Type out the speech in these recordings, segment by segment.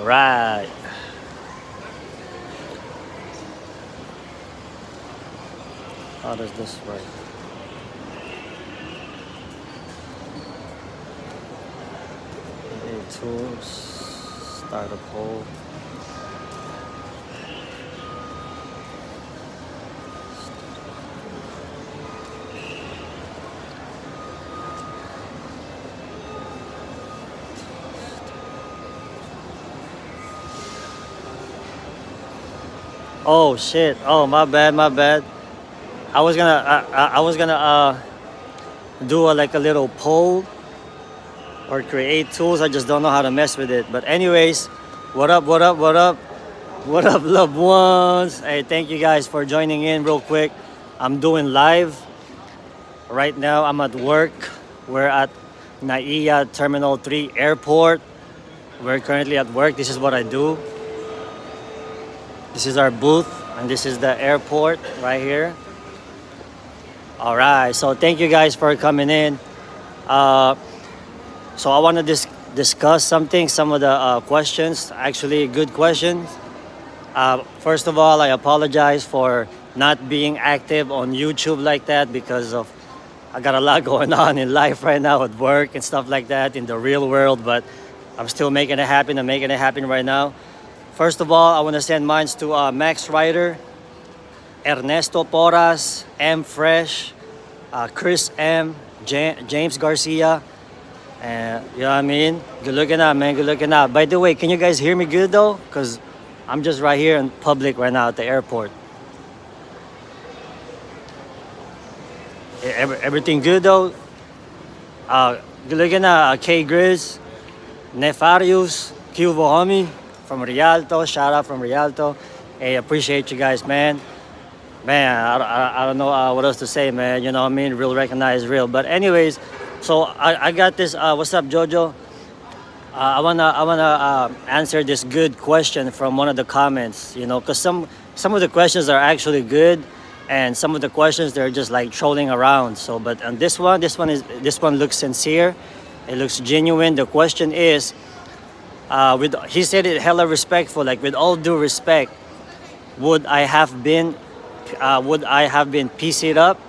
All right. How does this work? Create tools. Start a poll. Oh shit! Oh, my bad, my bad. I was gonna do like a little poll or create tools. I just don't know how to mess with it. But anyways, what up? What up? What up? What up, loved ones? Hey, thank you guys for joining in real quick. I'm doing live right now. I'm at work. We're at Naiya Terminal 3 Airport. We're currently at work. This is what I do. This is our booth, and this is the airport right here. All right, so thank you guys for coming in. So I want to discuss something, some of the questions, actually good questions. First of all, I apologize for not being active on YouTube like that because of I got a lot going on in life right now at work and stuff like that in the real world, but I'm still making it happen. I'm making it happen right now. First of all, I want to send mines to Max Ryder, Ernesto Porras, M Fresh, Chris M, James Garcia, and you know what I mean? Good looking out, man. Good looking out. By the way, can you guys hear me good though? Because I'm just right here in public right now at the airport. Everything good though? Good looking out, K Grizz, Nefarius, Q Vohami from Rialto. Shout out from Rialto. Hey, appreciate you guys, man. Man, I don't know what else to say, man. You know what I mean? Real recognize real. But anyways, so I got this. What's up, Jojo? I wanna answer this good question from one of the comments. You know, cause some of the questions are actually good, and some of the questions they're just like trolling around. So, but on this one looks sincere. It looks genuine. The question is, he said it hella respectful. Like with all due respect, would I have been PC'd up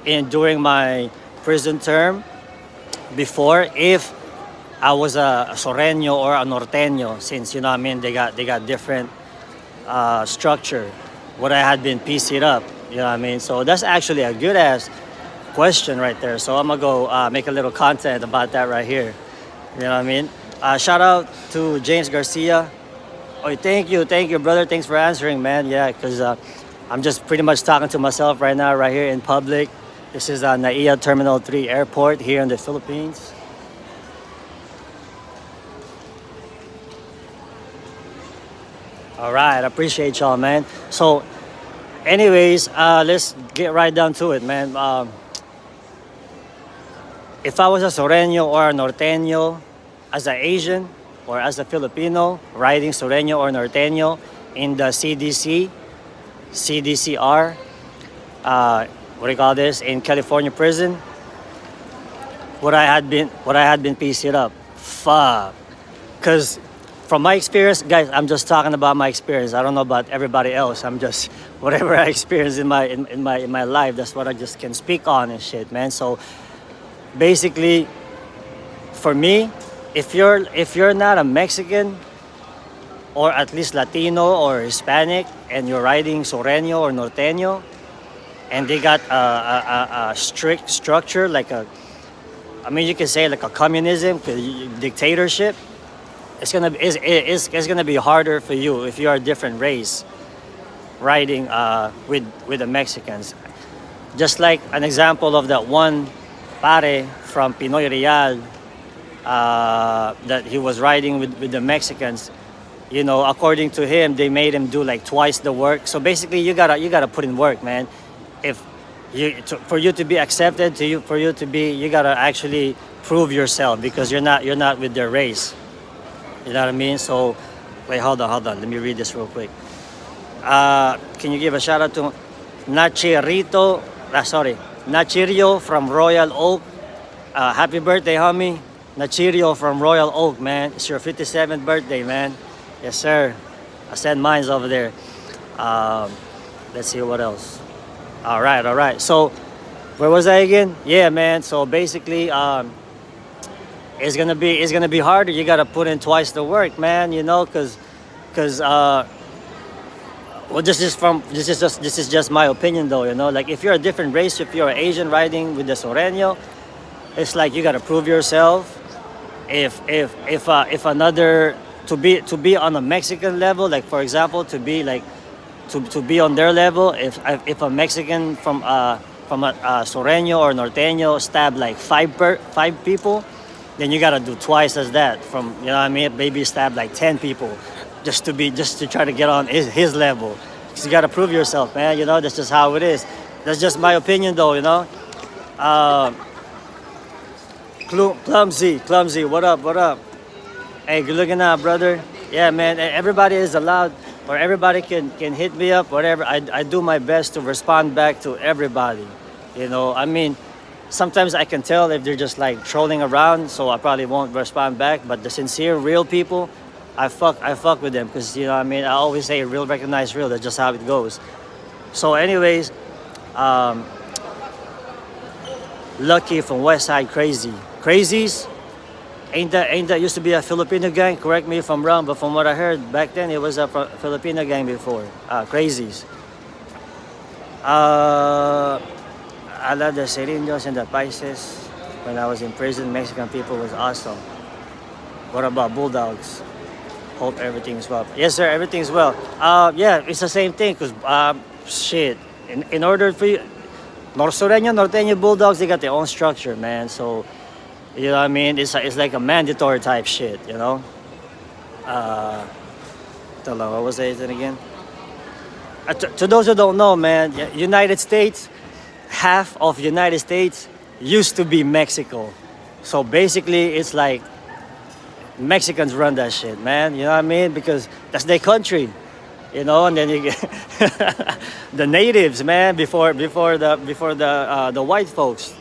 during my prison term before if I was a Sureño or a Norteño, since you know what I mean they got different structure. Would I had been PC'd up? You know what I mean? So that's actually a good ass question right there. So I'm gonna go make a little content about that right here. You know what I mean? Shout out to James Garcia. Oh, thank you, brother. Thanks for answering, man. Yeah, because I'm just pretty much talking to myself right now, right here in public. This is Naiya Terminal 3 Airport here in the Philippines. All right, I appreciate y'all, man. So, anyways, let's get right down to it, man. If I was a Sureño or a Norteño, as an Asian or as a Filipino, riding Sureño or Norteño in the CDCR, what do you call this, in California prison, would I had been PC'd up? Fuck. Because from my experience, guys, I'm just talking about my experience. I don't know about everybody else. I'm just whatever I experienced in my life. That's what I just can speak on and shit, man. So basically, for me, if you're not a Mexican or at least Latino or Hispanic and you're riding Sureño or Norteño, and they got a strict structure like you can say like a communism, dictatorship. It's gonna be harder for you if you're a different race riding with the Mexicans. Just like an example of that one pare from Pinoy Real that he was riding with the Mexicans. You know, according to him, they made him do like twice the work. So basically, you gotta put in work, man. For you to be accepted, you gotta actually prove yourself because you're not with their race. You know what I mean? So, wait, hold on. Let me read this real quick. Can you give a shout out to Nachirio from Royal Oak? Happy birthday, homie. Nachirio from Royal Oak, man. It's your 57th birthday, man. Yes, sir. I send mines over there. Um, let's see what else. All right, all right. So where was I again? Yeah, man. So basically, it's gonna be harder. You gotta put in twice the work, man. You know, cause well, this is just my opinion, though. You know, like if you're a different race, if you're Asian riding with the Sureño, it's like you gotta prove yourself. If another to be on a Mexican level, like for example, to be like to be on their level, if a Mexican from a Sureño or Norteño stab like five people, then you gotta do twice as that. From you know what I mean, maybe stab like 10 people, just to try to get on his level. 'Cause you gotta prove yourself, man. You know that's just how it is. That's just my opinion, though. You know. Uh, clumsy. What up? What up? Hey, good looking out, brother. Yeah, man. Everybody is allowed, or everybody can hit me up, whatever. I do my best to respond back to everybody. You know, I mean, sometimes I can tell if they're just like trolling around, so I probably won't respond back. But the sincere, real people, I fuck with them because you know, what I mean, I always say real recognize real. That's just how it goes. So, anyways, um, Lucky from West Side Crazy. Crazies? Ain't that used to be a Filipino gang? Correct me if I'm wrong, but from what I heard back then, it was a Filipino gang before. Crazies. Uh, I love the Sereños and the Paises. When I was in prison, Mexican people was awesome. What about Bulldogs? Hope everything's well. Yes, sir, everything's well. Yeah, it's the same thing, because, shit, in order for you, Norteño Bulldogs, they got their own structure, man. So, you know what I mean? It's like a mandatory type shit, you know? Uh, what was it again? To those who don't know, man, United States, half of United States used to be Mexico. So basically, it's like Mexicans run that shit, man. You know what I mean? Because that's their country, you know. And then you get the natives, man. Before the white folks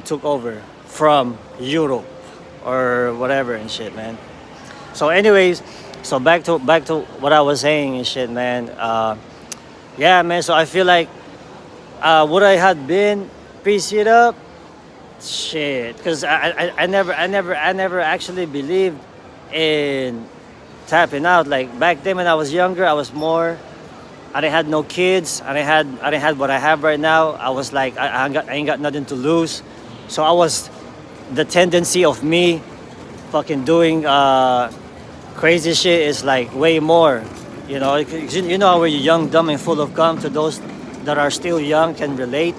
took over from Europe or whatever and shit, man. So, anyways, so back to what I was saying and shit, man. Yeah, man. So I feel like would I had been piece it up, shit, because I never actually believed in tapping out. Like back then when I was younger, I was more. I didn't had no kids. I didn't had what I have right now. I was like I ain't got nothing to lose, so I was the tendency of me fucking doing crazy shit is like way more. You know, you know when you're young, dumb, and full of cum. To those that are still young can relate.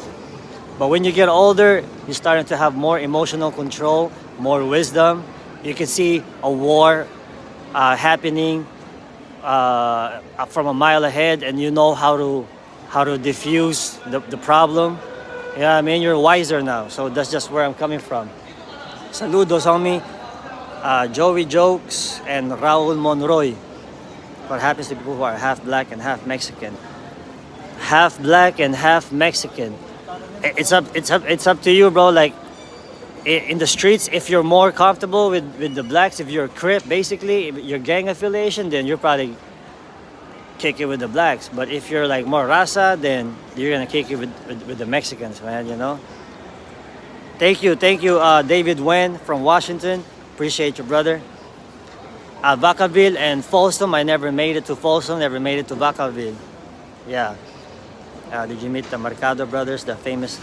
But when you get older, you're starting to have more emotional control, more wisdom. You can see a war happening from a mile ahead, and you know how to diffuse the problem. Yeah, I mean, you're wiser now. So that's just where I'm coming from. Saludos, homie. Joey Jokes and Raul Monroy. What happens to people who are half black and half Mexican? Half black and half Mexican. It's up to you, bro. Like in the streets, if you're more comfortable with the blacks, if you're a Crip, basically your gang affiliation, then you're probably kick it with the blacks. But if you're like more raza, then you're gonna kick it with the Mexicans, man. You know. Thank you, David Wen from Washington. Appreciate you, brother. Vacaville and Folsom. I never made it to Folsom. Never made it to Vacaville. Yeah. Did you meet the Mercado brothers, the famous?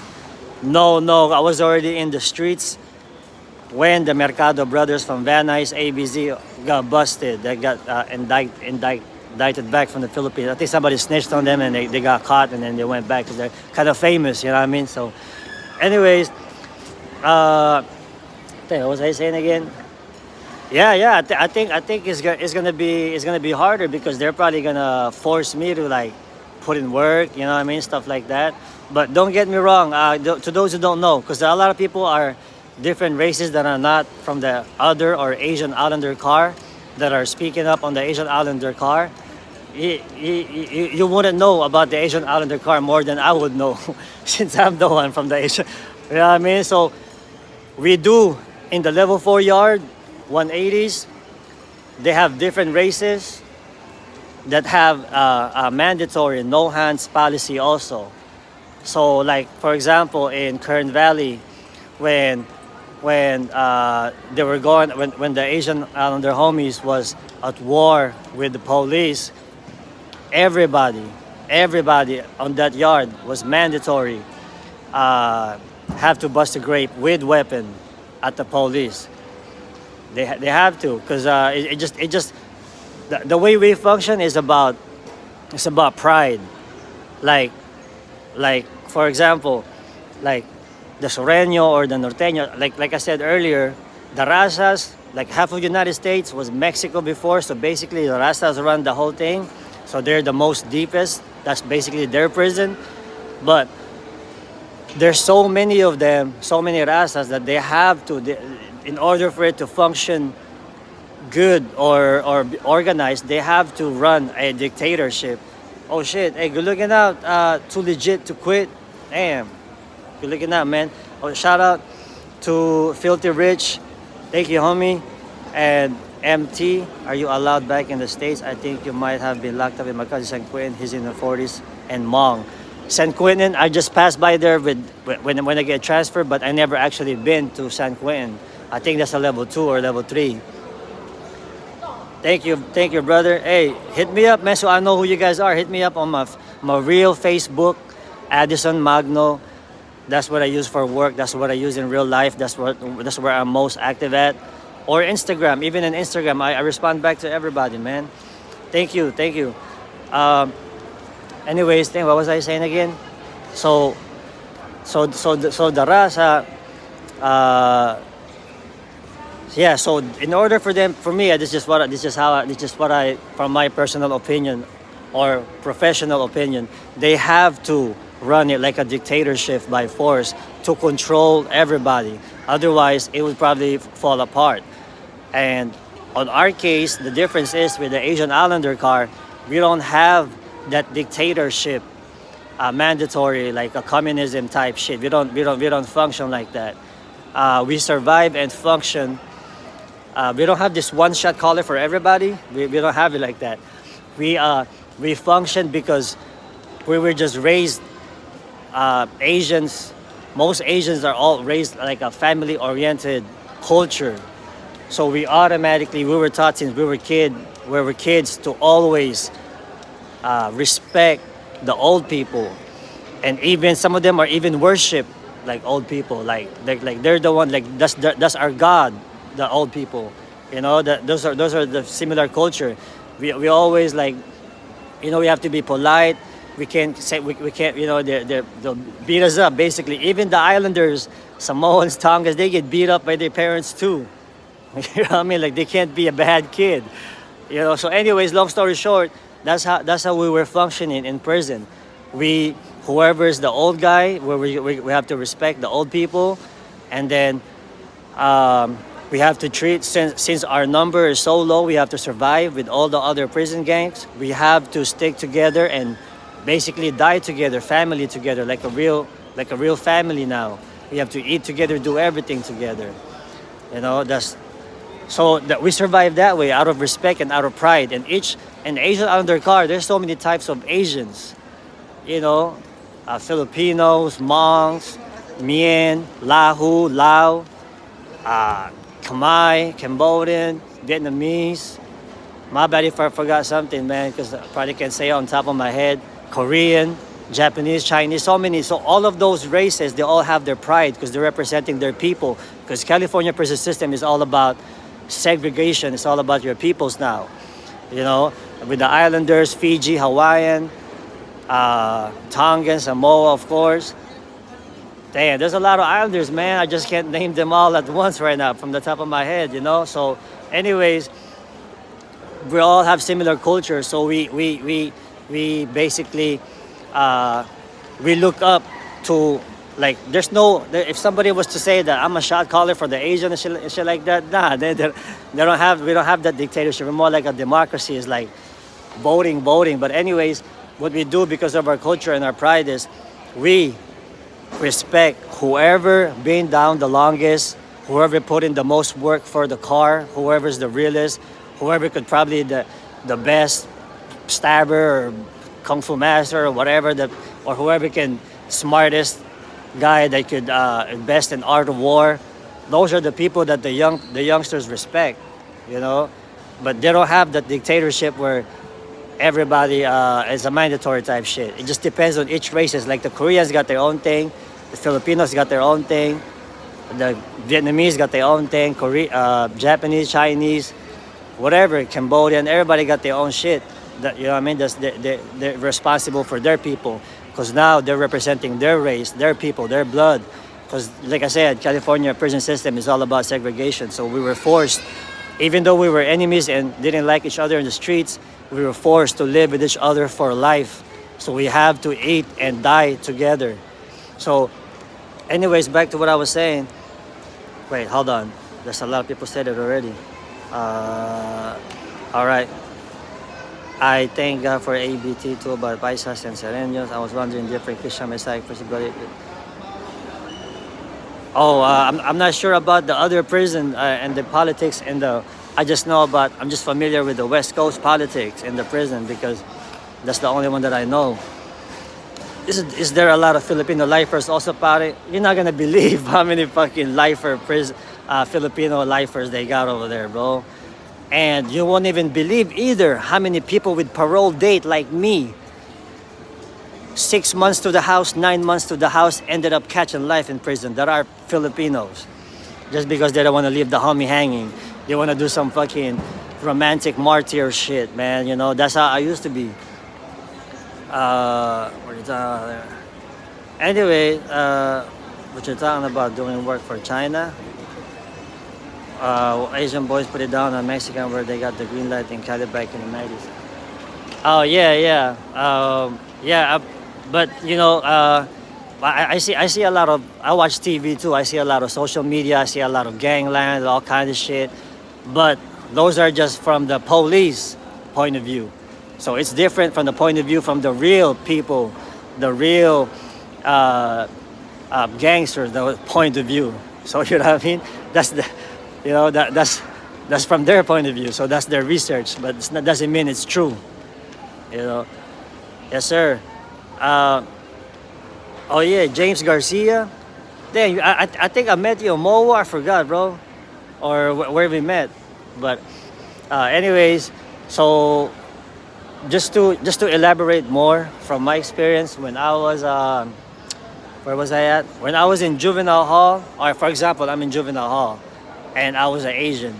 No. I was already in the streets when the Mercado brothers from Van Nuys ABZ got busted. They got indicted back from the Philippines. I think somebody snitched on them and they got caught, and then they went back because they're kind of famous. You know what I mean? So, anyways, what was I saying again? Yeah. I think it's gonna be harder because they're probably gonna force me to like put in work, you know what I mean, stuff like that. But don't get me wrong, to those who don't know, because a lot of people are different races that are not from the other or Asian Islander car that are speaking up on the Asian Islander car. You wouldn't know about the Asian Islander car more than I would know since I'm the one from the Asian, you know what I mean? So we do in the level 4 yard 180s. they have different races that have a mandatory no hands policy also. So like for example in Kern Valley, when they were going when the Asian Islander homies was at war with the police, everybody on that yard was mandatory have to bust a grape with weapon at the police. They have to because it just the way we function is about it's about pride. Like for example, like the Sureño or the Norteño, like I said earlier, the razas, like half of the United States was Mexico before, so basically the razas run the whole thing. So they're the most deepest. That's basically their prison. But there's so many of them, so many razas that they have to, in order for it to function good or organized, they have to run a dictatorship. Oh shit! Hey, good looking out. Too legit to quit. Damn. Good looking out, man. Oh, shout out to Filthy Rich. Thank you, homie. And MT, are you allowed back in the States? I think you might have been locked up in my cousin San Quentin. He's in the 40s. And Mong. San Quentin, I just passed by there when I get transferred, but I never actually been to San Quentin. I think that's a level 2 or level 3. Thank you, brother. Hey, hit me up, man, so I know who you guys are. Hit me up on my real Facebook, Addison Magno. That's what I use for work. That's what I use in real life. That's where I'm most active at. Or Instagram. Even in Instagram, I respond back to everybody, man. Thank you. Anyways, what was I saying again? So the raza, yeah. So in order for me, this is what I, from my personal opinion, or professional opinion, they have to run it like a dictatorship by force to control everybody. Otherwise, it would probably fall apart. And on our case, the difference is with the Asian Islander car, we don't have that dictatorship, mandatory like a communism type shit. We don't function like that. We survive and function. We don't have this one shot caller for everybody. We don't have it like that. We function because we were just raised. Asians, most Asians are all raised like a family-oriented culture. So we were taught since we were kids to always respect the old people, and even some of them are even worship like old people, like they're the one, like that's our god, the old people. You know, those are the similar culture. We always like, you know, we have to be polite. We can't say we can't, you know, they'll beat us up basically. Even the Islanders, Samoans, Tongas, they get beat up by their parents too. You know what I mean? Like they can't be a bad kid. You know. So anyways, long story short, that's how we were functioning in prison. Whoever's the old guy, we have to respect the old people, and then we have to treat, since our number is so low, we have to survive with all the other prison gangs. We have to stick together and basically die together, family together, like a real family now. We have to eat together, do everything together. You know, so that we survive that way out of respect and out of pride. And Asian Islander car, there's so many types of Asians. You know, Filipinos, Mongs, Mien, Lahu, Lao, Khmer, Cambodian, Vietnamese. My bad if I forgot something, man, because I probably can't say it on top of my head. Korean, Japanese, Chinese, so many. So all of those races, they all have their pride because they're representing their people. Because California prison system is all about segregation. It's all about your peoples now. You know, with the Islanders, Fiji, Hawaiian, Tongan, Samoa, of course. Damn, there's a lot of Islanders, man. I just can't name them all at once right now from the top of my head, you know. So, anyways, we all have similar culture. So we basically we look up to, like, if somebody was to say that I'm a shot caller for the Asian and shit like that, nah, we don't have that dictatorship. We're more like a democracy. It's like voting. But anyways, what we do because of our culture and our pride is we respect whoever been down the longest, whoever put in the most work for the car, whoever's the realest, whoever could probably the best stabber or kung fu master or whatever, or whoever can smartest guy that could best in art of war. Those are the people that the youngsters respect, you know. But they don't have that dictatorship where everybody is a mandatory type shit. It just depends on each races. Like the Koreans got their own thing, the Filipinos got their own thing, the Vietnamese got their own thing, Japanese, Chinese, whatever, Cambodian, everybody got their own shit. You know what I mean? They're responsible for their people because now they're representing their race, their people, their blood. Because, like I said, California prison system is all about segregation. So we were forced, even though we were enemies and didn't like each other in the streets, we were forced to live with each other for life. So we have to eat and die together. So, anyways, back to what I was saying. Wait, hold on. There's a lot of people said it already. All right. I thank God for ABT too about Paisas and Sureños. I was wondering different Christian Messiah possibility. Oh, I'm not sure about the other prison and the politics and the. I just know about. I'm just familiar with the West Coast politics in the prison because that's the only one that I know. Is there a lot of Filipino lifers also about it? You're not gonna believe how many fucking Filipino lifers they got over there, bro. And you won't even believe either how many people with parole date like me, 6 months to the house, 9 months to the house, ended up catching life in prison. There are Filipinos. Just because they don't want to leave the homie hanging. They want to do some fucking romantic martyr shit, man. You know, that's how I used to be. Anyway, what you're talking about doing work for China? Asian boys put it down on Mexican where they got the green light in Cali back in the 90s. Oh yeah. But you know, I see a lot of. I watch TV too. I see a lot of social media. I see a lot of gangland, all kinds of shit. But those are just from the police point of view. So it's different from the point of view from the real people, the real gangsters, the point of view. So you know what I mean? That's the. You know, that's from their point of view. So that's their research, but it doesn't mean it's true. You know. Yes, sir. Oh yeah, James Garcia. Dang, I think I met you on Moa. I forgot, bro, or where we met. But anyways, so just to elaborate more from my experience when I was where was I at? When I was in juvenile hall, or for example, I'm in juvenile hall. And I was an Asian.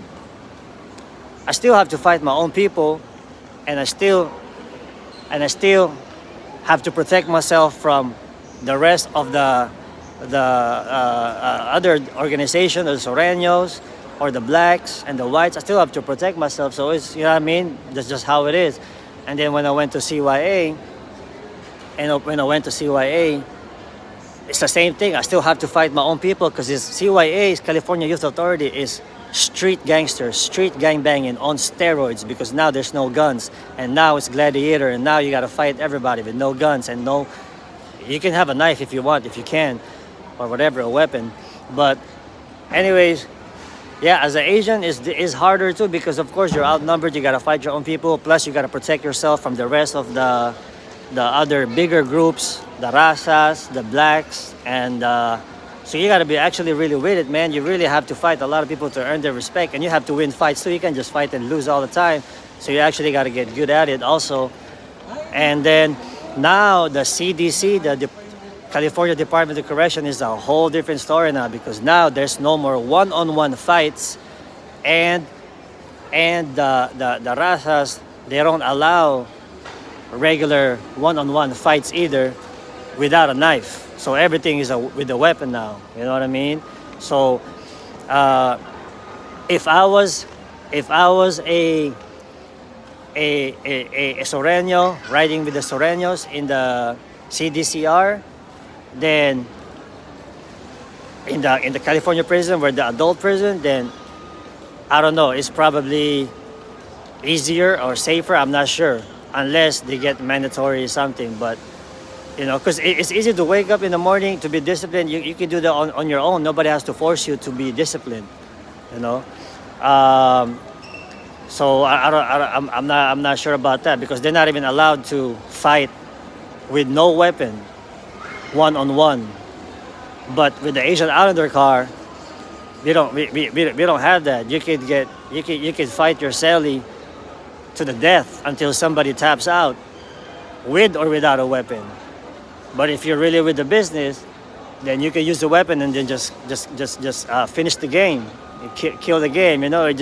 I still have to fight my own people, and I still have to protect myself from the rest of the other organization, the Sureños or the blacks and the whites. I still have to protect myself. So it's, you know what I mean. That's just how it is. And then when I went to CYA, it's the same thing. I still have to fight my own people because CYA, California Youth Authority, is street gangsters, street gangbanging on steroids because now there's no guns. And now it's gladiator and now you got to fight everybody with no guns and no... You can have a knife if you want, if you can, or whatever, a weapon. But anyways, yeah, as an Asian, is harder too because of course you're outnumbered. You got to fight your own people. Plus you got to protect yourself from the rest of the other bigger groups, the razas, the blacks, and so you gotta be actually really with it, man. You really have to fight a lot of people to earn their respect, and you have to win fights too. You can't just fight and lose all the time. So you actually gotta get good at it also. And then now the CDC, the California Department of Correction, is a whole different story now because now there's no more one-on-one fights, and the razas, they don't allow regular one-on-one fights either without a knife. So everything is with a weapon now. You know what I mean? So if I was a Sureño riding with the Sureños in the CDCR, then in the California prison, where the adult prison, then I don't know. It's probably easier or safer. I'm not sure. Unless they get mandatory something, but you know, because it's easy to wake up in the morning to be disciplined. You can do that on your own. Nobody has to force you to be disciplined, you know. So I'm not sure about that because they're not even allowed to fight with no weapon, one on one. But with the Asian Islander car, we don't have that. You could fight your celly to the death until somebody taps out, with or without a weapon. But if you're really with the business, then you can use the weapon and then just finish the game, kill the game. You know, it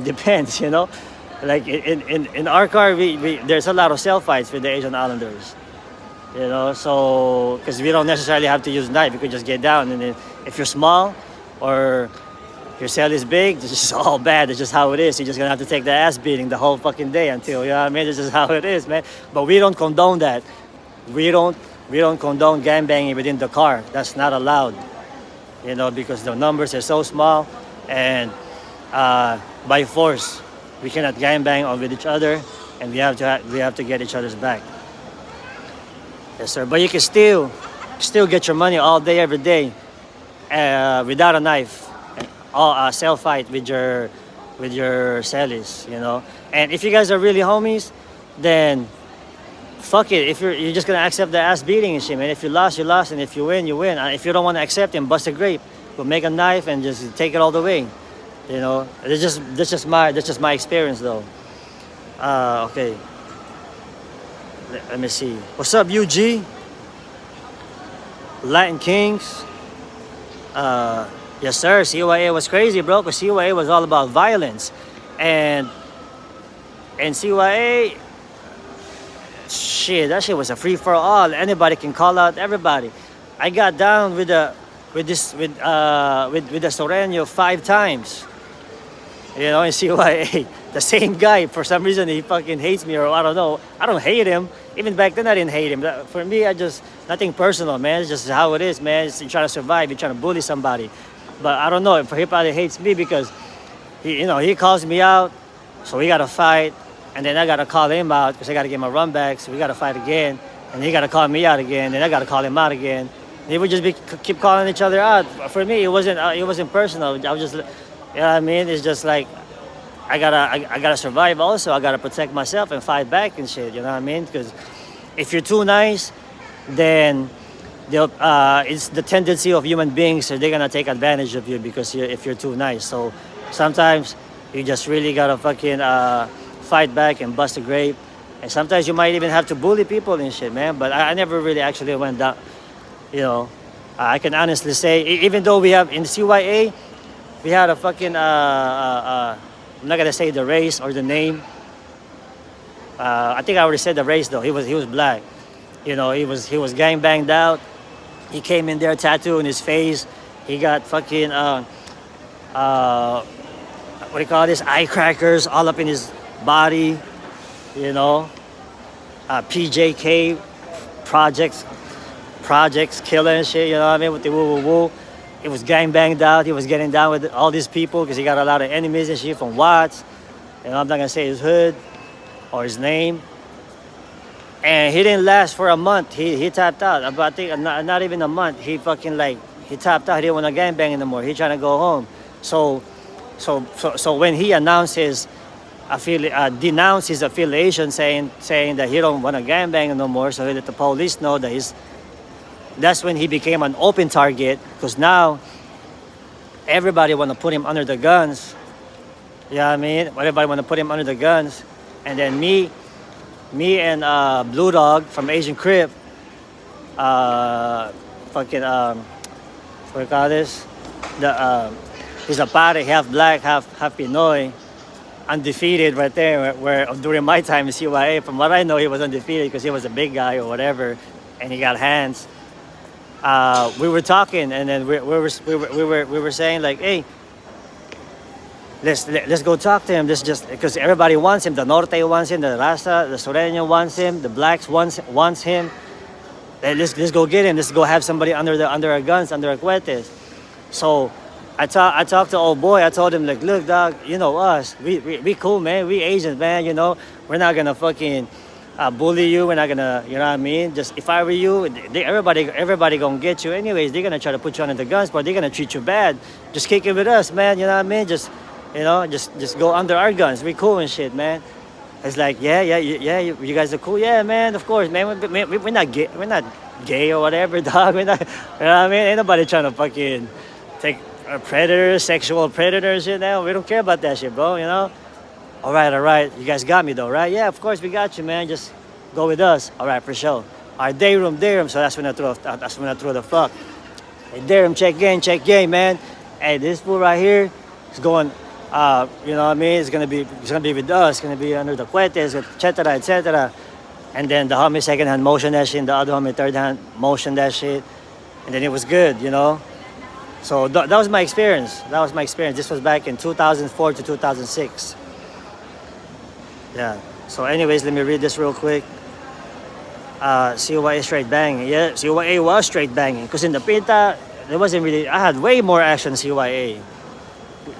depends. You know, like in our car, we there's a lot of cell fights with the Asian Islanders. You know, so because we don't necessarily have to use knife, we could just get down, and then if you're small or your cell is big, it's just all bad. It's just how it is. You're just gonna have to take the ass beating the whole fucking day until, you know what I mean. This is how it is, man. But we don't condone that. We don't condone gangbanging within the car. That's not allowed. You know, because the numbers are so small, and by force, we cannot gangbang on with each other, and we have to get each other's back. Yes, sir. But you can still get your money all day, every day, without a knife. All cell fight with your cellies, you know. And if you guys are really homies, then fuck it. If you're just gonna accept the ass beating and shit, man. If you lost, you lost, and if you win, you win. If you don't want to accept him, bust a grape. Go make a knife and just take it all the way. You know. That's just my experience, though. Okay. Let me see. What's up, UG? Latin Kings. Yes, sir. CYA was crazy, bro. Because CYA was all about violence, and CYA, shit, that shit was a free for all. Anybody can call out everybody. I got down with the Sureño 5 times. You know, in CYA, the same guy. For some reason, he fucking hates me, or I don't know. I don't hate him. Even back then, I didn't hate him. For me, nothing personal, man. It's just how it is, man. You're trying to survive. You're trying to bully somebody. But I don't know. He probably hates me because he calls me out, so we gotta fight, and then I gotta call him out because I gotta get my run back. So we gotta fight again, and he gotta call me out again, and I gotta call him out again. And we would just keep calling each other out. For me, it wasn't personal. I was just, you know what I mean? It's just like I gotta survive. Also, I gotta protect myself and fight back and shit. You know what I mean? Because if you're too nice, then it's the tendency of human beings, so they're gonna take advantage of you because if you're too nice. So sometimes you just really gotta fucking fight back and bust a grape, and sometimes you might even have to bully people and shit, man. But I never really actually went down. You know, I can honestly say, even though we have in CYA, we had a fucking I'm not gonna say the race or the name. I think I already said the race though. He was black. You know, he was gang banged out. He came in there, tattoo in his face. He got fucking what do you call this? Eye crackers all up in his body. You know, PJK projects killer and shit. You know what I mean? With the woo woo woo. He was gang banged out. He was getting down with all these people because he got a lot of enemies and shit from Watts. And I'm not gonna say his hood or his name. And he didn't last for a month. He tapped out. But I think not even a month. He fucking he tapped out. He didn't want to gangbang anymore. He trying to go home. So when he announced denounced his affiliation, saying that he don't want to gangbang no more, so he let the police know that that's when he became an open target, because now everybody want to put him under the guns. You know what I mean? Everybody want to put him under the guns. And then me and Blue Dog from Asian Crib, what do you call this? He's a party, half black, half Pinoy, undefeated right there. Where during my time in CYA, from what I know, he was undefeated because he was a big guy or whatever, and he got hands. We were talking, and then we were saying like, hey, let's go talk to him. This just because everybody wants him. The Norte wants him. The Rasta, the Sureño wants him. The blacks wants him. Let's go get him. Let's go have somebody under our guns, under our cuetes. So I talked to old boy. I told him like, look, dog, you know us. We cool, man. We Asians, man. You know, we're not gonna fucking bully you. We're not gonna, you know what I mean? Just if I were you, everybody gonna get you anyways. They're gonna try to put you under the guns, but they're gonna treat you bad. Just kick it with us, man. You know what I mean? Just You know, just go under our guns. We cool and shit, man. It's like, you guys are cool. Yeah, man, of course, man. We're not gay. We're not gay or whatever, dog. We're not, you know what I mean? Ain't nobody trying to fucking take predators, sexual predators, you know? We don't care about that shit, bro, you know? All right. You guys got me, though, right? Yeah, of course, we got you, man. Just go with us. All right, for sure. All right, day room. So that's when I threw the fuck. Hey, day room, check game, man. Hey, this fool right here is going, you know what I mean? It's gonna be with us. It's gonna be under the cuetes, etc., etc. And then the homie second hand motion that shit, and the other homie third hand motion that shit, and then it was good, you know. So that was my experience. This was back in 2004 to 2006. Yeah. So, anyways, let me read this real quick. CYA straight banging. Yeah, CYA was straight banging. Because in the Pinta, there wasn't really. I had way more action than CYA.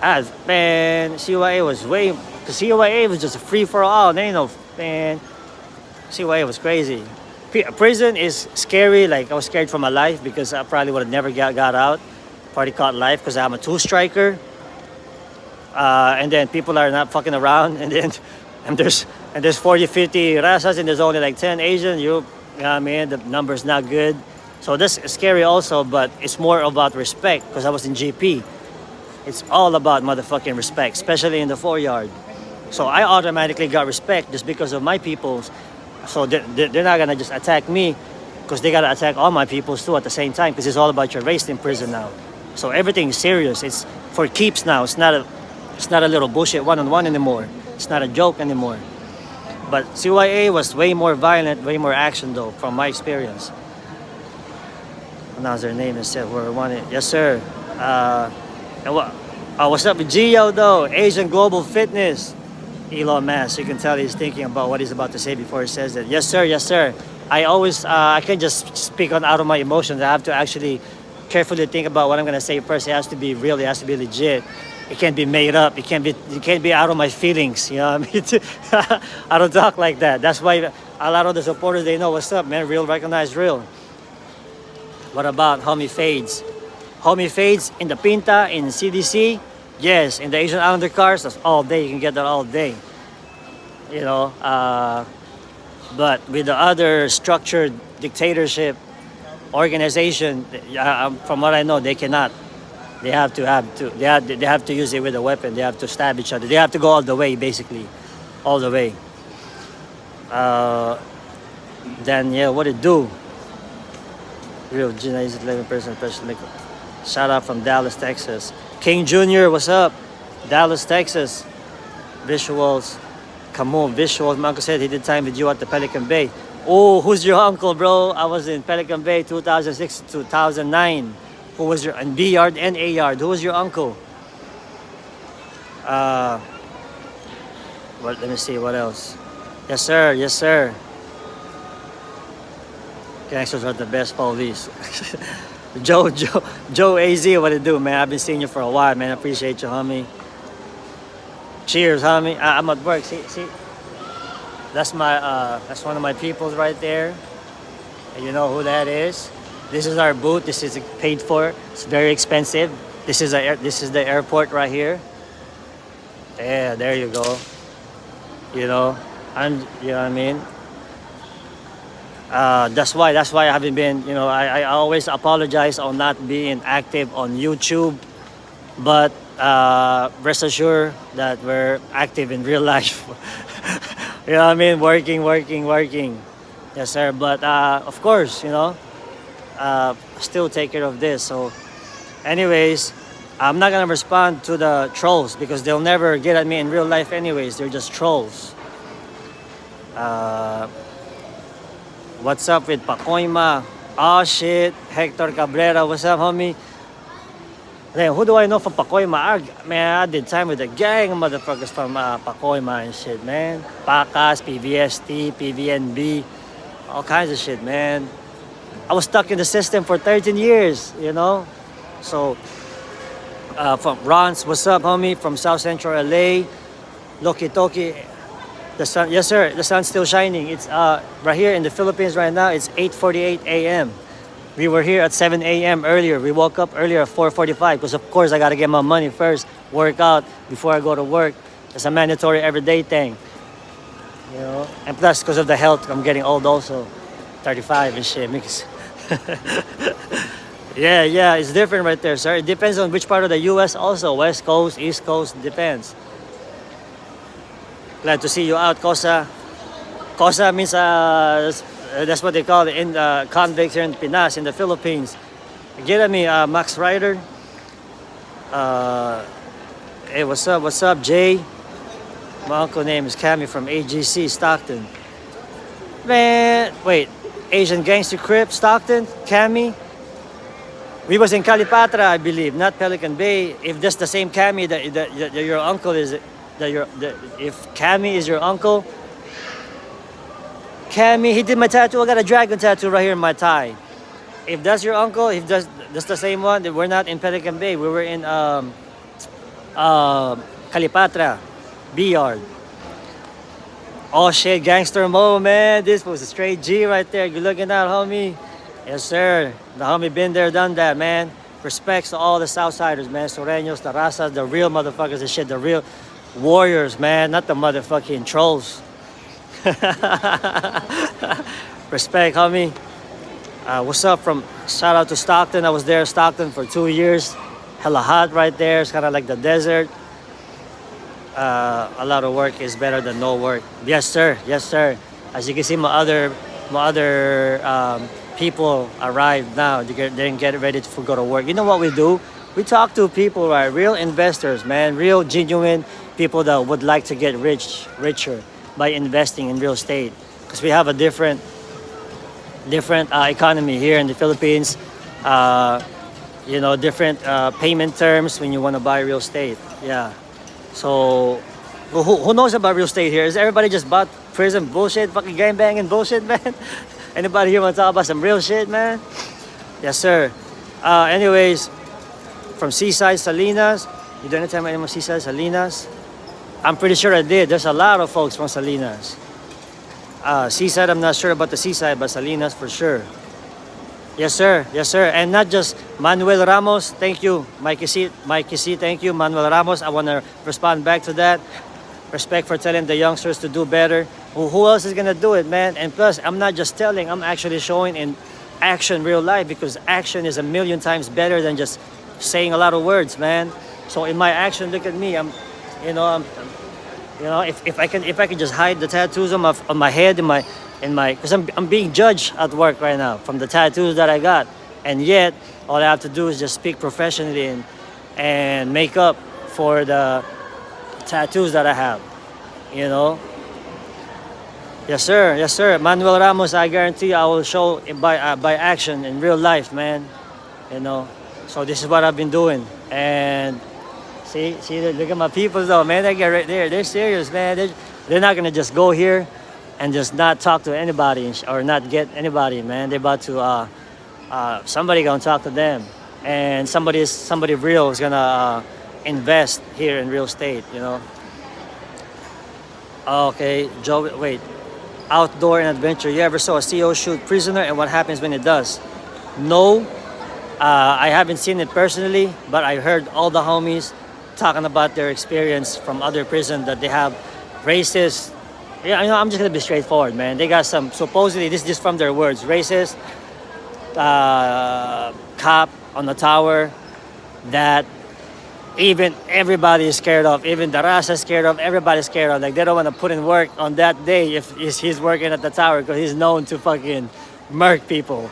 CYA was way. Because CYA was just a free for all. There ain't no, man. CYA was crazy. Prison is scary. Like, I was scared for my life because I probably would have never got out. Probably caught life because I'm a two-striker. And then people are not fucking around. And there's 40, 50 razas and there's only like 10 Asian. You know what I mean? The number's not good. So that's scary also, but it's more about respect because I was in GP. It's all about motherfucking respect, especially in the 4-yard. So I automatically got respect just because of my peoples. So they're not gonna just attack me because they gotta attack all my peoples too at the same time because it's all about your race in prison now. So everything is serious. It's for keeps now. It's not a little bullshit one-on-one anymore. It's not a joke anymore. But CYA was way more violent, way more action though, from my experience. Announce their name and said we're wanted. Yes, sir. What's up with Gio though? Asian Global Fitness. Elon Musk. You can tell he's thinking about what he's about to say before he says it. Yes, sir. I always, I can't just speak out of my emotions. I have to actually carefully think about what I'm gonna say first. It has to be real. It has to be legit. It can't be made up. It can't be out of my feelings. You know what I mean? I don't talk like that. That's why a lot of the supporters, they know what's up, man. Real, recognize real. What about homie fades? Homie fades in the Pinta, in CDC. Yes, in the Asian Islander cars, that's all day. You can get that all day. You know, but with the other structured dictatorship organization, from what I know, they cannot. They have to use it with a weapon. They have to stab each other. They have to go all the way, basically, all the way. Then yeah, what it do? Real Chinese 11% special. Shout out from Dallas, Texas. King Jr., what's up? Dallas, Texas. Visuals. Come on, visuals. My uncle said he did time with you at the Pelican Bay. Oh, who's your uncle, bro? I was in Pelican Bay 2006 to 2009. Who was your, and B yard and A yard? Who was your uncle? Well, let me see, what else? Yes, sir. Gangsters are the best police. Joe AZ, what it do, man? I've been seeing you for a while, man. I appreciate you, homie. Cheers, homie. I'm at work. See, that's one of my peoples right there. And you know who that is? This is our booth. This is paid for. It's very expensive. This is the airport right here. Yeah, there you go. You know what I mean. That's why I haven't been. You know, I always apologize on not being active on YouTube, but rest assured that we're active in real life. You know what I mean? Working. Yes, sir. But of course, you know, still take care of this. So, anyways, I'm not gonna respond to the trolls because they'll never get at me in real life. Anyways, they're just trolls. What's up with Pacoima? Oh shit, Hector Cabrera. What's up, homie? Then who do I know from Pacoima? Man, I did time with a gang of motherfuckers from Pacoima and shit, man. Pacas, PVST, PVNB, all kinds of shit, man. I was stuck in the system for 13 years, you know? So, from Ron's, what's up, homie? From South Central LA, Loki Toki. The sun, yes sir, the sun's still shining. It's right here in the Philippines right now, it's 8:48 a.m. We were here at 7 a.m. earlier. We woke up earlier at 4:45 because of course I gotta get my money first. work out before I go to work. It's a mandatory everyday thing. You know, and plus because of the health, I'm getting old also, 35 and shit. Mix. Yeah, it's different right there, sir. It depends on which part of the U.S. also, West Coast, East Coast, depends. Glad to see you out, Kosa. Kosa means that's what they call it in convicts here in Pinas, in the Philippines. Get at me, Max Ryder. Hey, what's up? What's up, Jay? My uncle name is Cammy from AGC Stockton. Man, wait, Asian Gangster Crip Stockton, Cammy. We was in Calipatra, I believe, not Pelican Bay. If that's the same Cammy that your uncle is, if Cammy is your uncle, Cammy, he did my tattoo. I got a dragon tattoo right here in my thigh. If that's your uncle, if that's the same one, then we're not in Pelican Bay. We were in Calipatra, B-Yard. Oh shit, gangster mo, man. This was a straight G right there. You looking at, homie? Yes, sir. The homie been there, done that, man. Respects to all the Southsiders, man. Sureños, the Razas, the real motherfuckers and shit. The real warriors, man. Not the motherfucking trolls. Respect, homie. What's up from, shout out to Stockton. I was there, Stockton, for 2 years. Hella hot right there. It's kind of like the desert. A lot of work is better than no work. Yes, sir. Yes, sir. As you can see, my other people arrived now. They didn't get ready to go to work. You know what we do? We talk to people, right? Real investors, man. Real, genuine people that would like to get richer by investing in real estate. Because we have a different economy here in the Philippines. You know, different payment terms when you want to buy real estate. Yeah. So, who knows about real estate here? Is everybody just bought prison bullshit, fucking gangbanging bullshit, man? Anybody here want to talk about some real shit, man? Yes, sir. Anyways, from Seaside Salinas. You done anytime anyone Seaside Salinas? I'm pretty sure I did. There's a lot of folks from Salinas. Seaside, I'm not sure about the Seaside, but Salinas for sure. Yes, sir. Yes, sir. And not just Manuel Ramos. Thank you. Mikey C, thank you. Manuel Ramos, I want to respond back to that. Respect for telling the youngsters to do better. Who else is going to do it, man? And plus, I'm not just telling. I'm actually showing in action, real life, because action is a million times better than just saying a lot of words, man. So in my action, look at me. If I can just hide the tattoos on my head, because I'm being judged at work right now from the tattoos that I got, and yet all I have to do is just speak professionally and make up for the tattoos that I have, you know. Yes, sir. Yes, sir. Manuel Ramos, I guarantee you, I will show it by action in real life, man. You know. So this is what I've been doing, and see, look at my people though, man. They get right there. They're serious, man. They're not gonna just go here and just not talk to anybody or not get anybody, man. They're about to somebody gonna talk to them, and somebody real is gonna invest here in real estate, you know. Okay, Joe, wait. Outdoor and adventure. You ever saw a CO shoot prisoner and what happens when it does? No, I haven't seen it personally, but I heard all the homies talking about their experience from other prisons that they have racist. Yeah, you know, I'm just gonna be straightforward, man. They got some, supposedly, this is just from their words, racist cop on the tower that even everybody is scared of. Even the Raza is scared of. Everybody's scared of. Like, they don't want to put in work on that day if he's working at the tower, because he's known to fucking murk people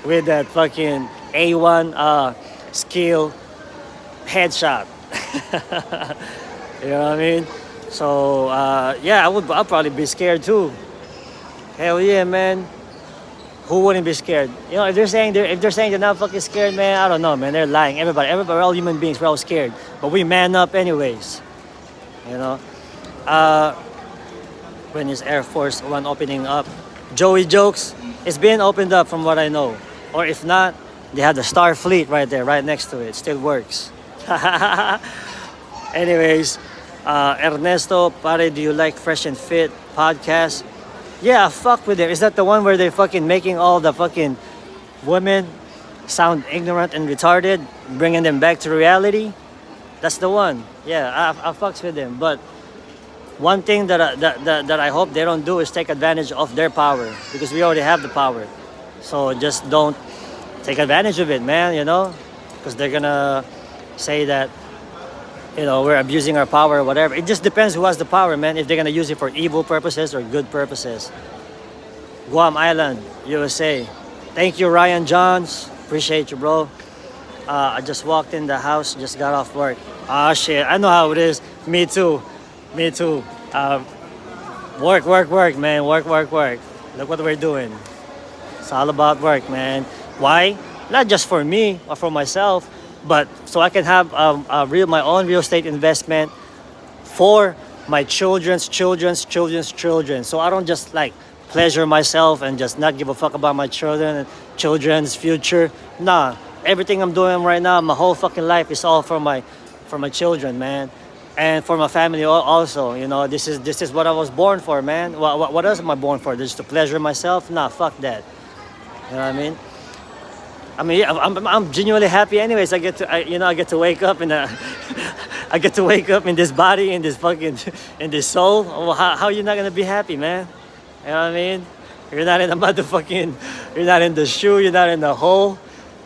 with that fucking A1 skill headshot. You know what I mean? So yeah, I'll probably be scared too. Hell yeah, man. Who wouldn't be scared? You know, if they're saying they're not fucking scared, man, I don't know, man. They're lying. Everybody, we're all human beings. We're all scared, but we man up anyways. You know. When is Air Force One opening up? Joey jokes. It's been opened up from what I know, or if not, they have the Star Fleet right there, right next to it. Still works. Anyways, Ernesto, pare, do you like Fresh and Fit podcast? Yeah, I fuck with it. Is that the one where they fucking making all the fucking women sound ignorant and retarded, bringing them back to reality? That's the one. Yeah, I fucks with him. But one thing that I hope they don't do is take advantage of their power, because we already have the power. So just don't take advantage of it, man. Because they're gonna say that we're abusing our power or whatever. It just depends who has the power, man. If they're gonna use it for evil purposes or good purposes. Guam Island, USA. Thank you, Ryan Johns. Appreciate you, bro. I just walked in the house, just got off work. Ah, shit. I know how it is. Me too. Me too. Work, man. Work. Look what we're doing. It's all about work, man. Why? Not just for me or for myself, but so I can have my own real estate investment for my children's children. So I don't just like pleasure myself and just not give a fuck about my children and children's future. Nah, everything I'm doing right now, my whole fucking life is all for my children, man, and for my family also. This is what I was born for, man. What else am I born for? Just to pleasure myself? Nah, fuck that. You know what I mean? Yeah, I'm genuinely happy. Anyways, I get to wake up in I get to wake up in this body, in this fucking, in this soul. Well, how are you not gonna be happy, man? You know what I mean? You're not in the motherfucking, you're not in the shoe, you're not in the hole.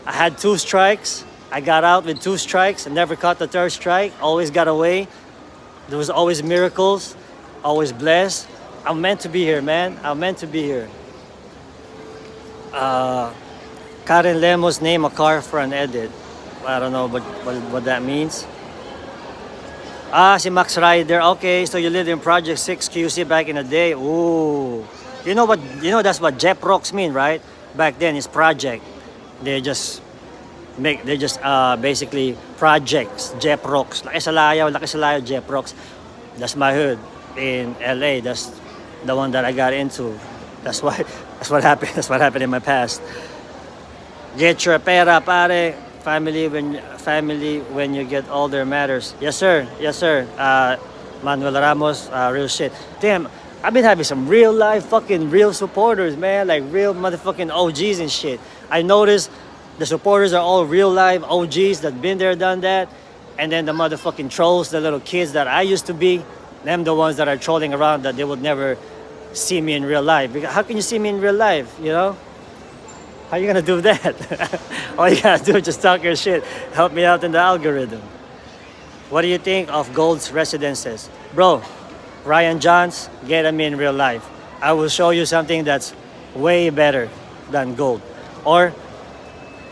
I had 2 strikes. I got out with 2 strikes and never caught the 3rd strike. Always got away. There was always miracles. Always blessed. I'm meant to be here, man. I'm meant to be here. Karen Lemos name a car for an edit. I don't know what that means. Si Max Rider. Okay, so you lived in Project 6 QC back in the day. Ooh. That's what Jep Rocks mean, right? Back then it's project. They just basically projects, Jep Rocks. Laki Salayaw, Jep Rocks. That's my hood in LA. That's the one that I got into. That's what happened. That's what happened in my past. Get your pera, pare. Family when you get older matters. Yes, sir. Manuel Ramos, real shit. Damn, I've been having some real life fucking real supporters, man. Like real motherfucking OGs and shit. I noticed the supporters are all real life OGs that been there, done that. And then the motherfucking trolls, the little kids that I used to be, them the ones that are trolling around that they would never see me in real life. Because how can you see me in real life, How you gonna do that? All you gotta do is just talk your shit. Help me out in the algorithm. What do you think of Gold's residences? Bro, Ryan Johns, get him in real life. I will show you something that's way better than Gold. Or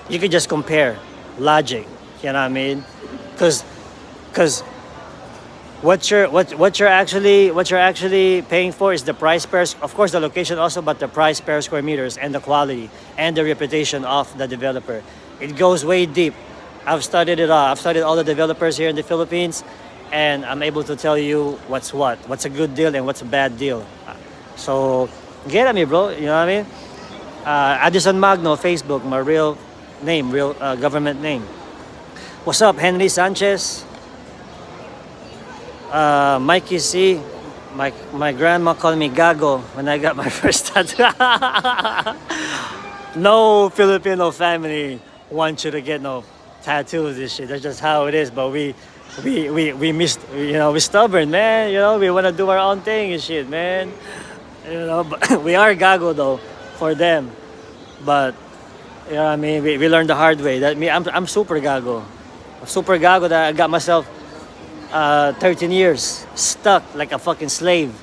you could just compare logic, you know what I mean? Cause what you're actually paying for is the price per, of course the location also, but the price per square meters and the quality and the reputation of the developer. It goes way deep. I've studied it all. I've studied all the developers here in the Philippines, and I'm able to tell you what's a good deal and what's a bad deal. So get at me, bro. You know what I mean? Addison Magno, Facebook, my real name, real government name. What's up, Henry Sanchez? Mikey C, my grandma called me Gago when I got my first tattoo. No Filipino family wants you to get no tattoos and shit. That's just how it is. But we missed, we're stubborn, man. We want to do our own thing and shit, man. But we are Gago though for them. But you know what I mean, we learned the hard way. I'm super Gago. I'm super Gago that I got myself 13 years stuck like a fucking slave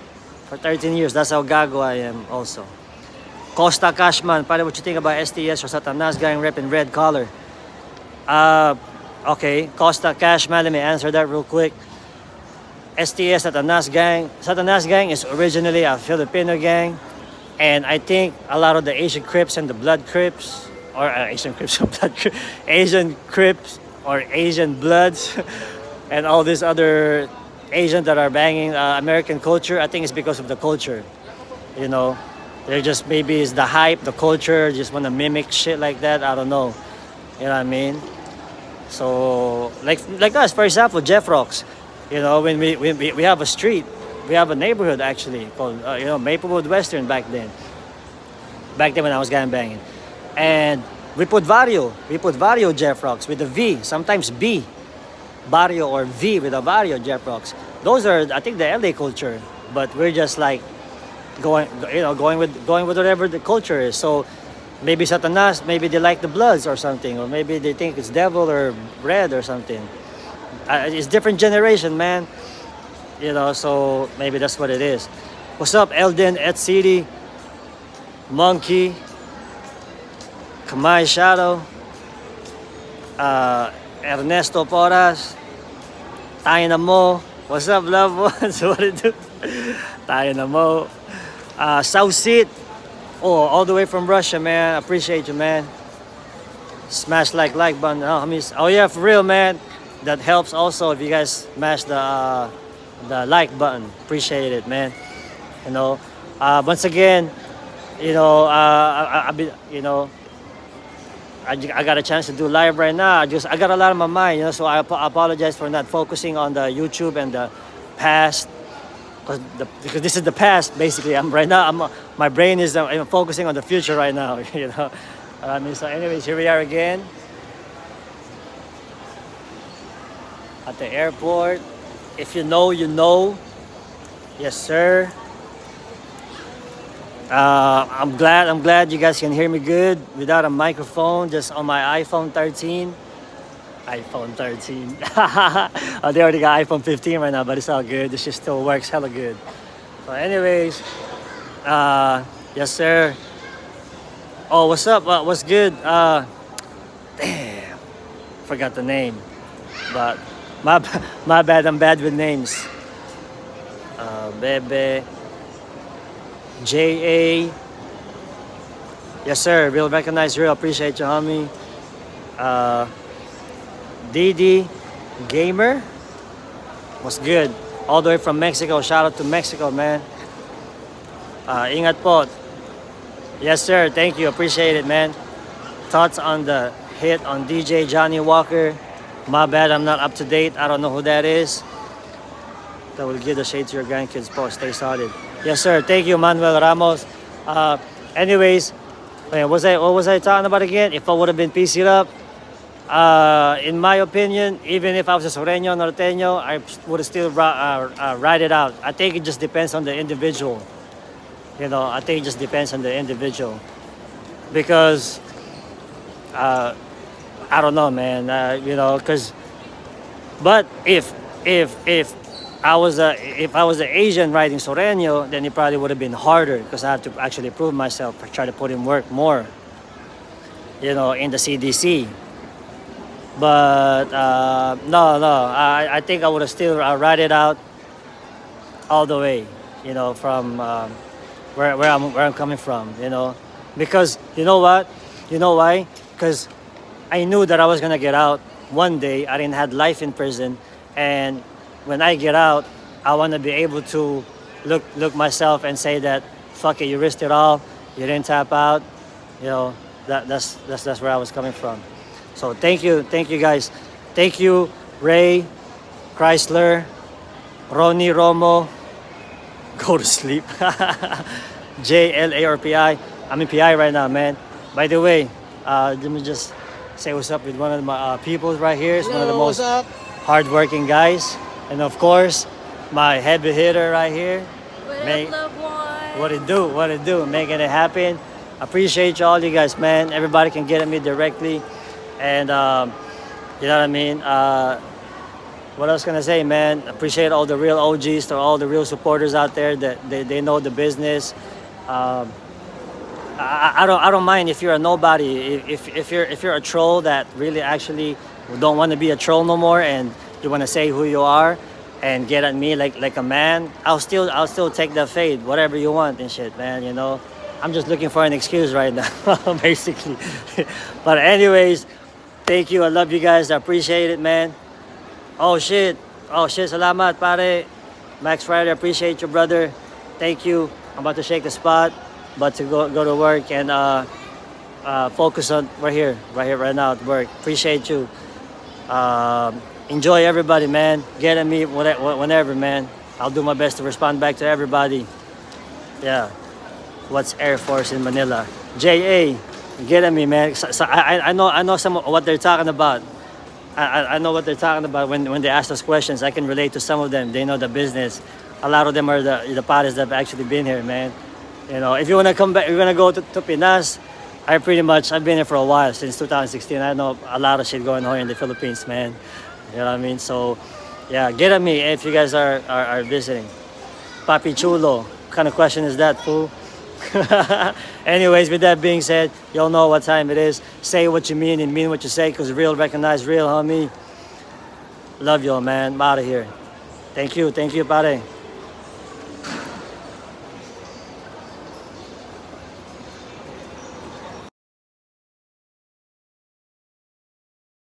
for 13 years. That's how gago I am also. Costa Cashman, what you think about STS or Satanas gang rep in red collar? Okay, Costa Cashman, let me answer that real quick. STS, Satanas gang is originally a Filipino gang, and I think a lot of the Asian Crips and the Blood Crips, or Asian Crips and Blood Crips, Asian Crips or Asian Bloods and all these other Asians that are banging American culture, I think it's because of the culture. They're just, maybe it's the hype, the culture, just want to mimic shit like that. I don't know. You know what I mean? So, like us, for example, Jeff Rocks. When we have a street, we have a neighborhood actually called, Maplewood Western back then. Back then when I was gangbanging. And we put Vario Jeff Rocks with a V, sometimes B. barrio or V with a barrio, Jeff Rocks. Those are, I think, the LA culture. But we're just like going with whatever the culture is. So maybe Satanas, maybe they like the Bloods or something, or maybe they think it's devil or red or something. It's different generation, man. So maybe that's what it is. What's up, Eldon, Ed City, Monkey, Kamai Shadow, Ernesto Porras, Tayo na mo. What's up, loved ones? What it do? Tayo na mo. South Seat. Oh, all the way from Russia, man. Appreciate you, man. Smash like button. Oh yeah, for real, man. That helps also if you guys smash the like button. Appreciate it, man. Once again, I got a chance to do live right now. I got a lot on my mind, so I apologize for not focusing on the YouTube and the past, because this is the past basically. My brain is focusing on the future right now. So anyways, here we are again at the airport. If you know, you know. Yes, sir. I'm glad you guys can hear me good without a microphone, just on my iPhone 13. iPhone 13. They already got iPhone 15 right now, but it's all good. This shit still works hella good. So anyways, yes, sir. Oh, what's up? What's good? Damn, forgot the name. But my bad. I'm bad with names. Bebe. J.A. Yes, sir. Real recognize real. Appreciate you, homie. Didi Gamer. What's good? All the way from Mexico. Shout out to Mexico, man. Ingat po. Yes, sir. Thank you. Appreciate it, man. Thoughts on the hit on DJ Johnny Walker? My bad. I'm not up to date. I don't know who that is. That will give the shade to your grandkids. Po. Stay solid. Yes, sir. Thank you, Manuel Ramos. Anyways, what was I talking about again? If I would have been PC'd up, in my opinion, even if I was a Sureño, Norteño, I would have still ride it out. I think it just depends on the individual. I think it just depends on the individual. Because, I don't know, man. But if I was an Asian riding Sureño, then it probably would have been harder because I had to actually prove myself, try to put in work more, in the CDC. But no, I think I would have still ride it out all the way, from where I'm coming from, because you know what, why? Because I knew that I was gonna get out one day. I didn't have life in prison, and when I get out, I want to be able to look myself and say that, fuck it, you risked it all, you didn't tap out, that's where I was coming from. So thank you guys, thank you Ray, Chrysler, Ronnie Romo, go to sleep, JLARPI. I'm in PI right now, man. By the way, let me just say what's up with one of my people right here. It's one of the most hardworking guys. And of course, my heavy hitter right here. What it do, making it happen. Appreciate all you guys, man. Everybody can get at me directly. And, you know what I mean? What else can I say, man? Appreciate all the real OGs, to all the real supporters out there that they know the business. I don't mind if you're a nobody. If you're a troll that really actually don't want to be a troll no more, and you want to say who you are and get at me like a man, I'll still take that fade, whatever you want and shit, man. I'm just looking for an excuse right now, basically. But anyways, thank you. I love you guys. I appreciate it, man. Oh shit, salamat, pare. Max Ryder, appreciate you, brother. Thank you. I'm about to shake the spot, but to go to work and focus on right here right now at work. Appreciate you. Enjoy, everybody, man. Get at me whenever, man. I'll do my best to respond back to everybody. Yeah. What's Air Force in Manila? JA, get at me, man. So I know some of what they're talking about. I know what they're talking about when they ask those questions. I can relate to some of them. They know the business. A lot of them are the pares that have actually been here, man. You know, if you wanna come back, you're gonna go to Pinas. I've been here for a while since 2016. I know a lot of shit going on here in the Philippines, man. You know what I mean? So, yeah, get at me if you guys are visiting. Papi Chulo, what kind of question is that, fool? Anyways, with that being said, y'all know what time it is. Say what you mean and mean what you say, because real recognize real, homie. Love y'all, man. I'm out of here. Thank you, pare.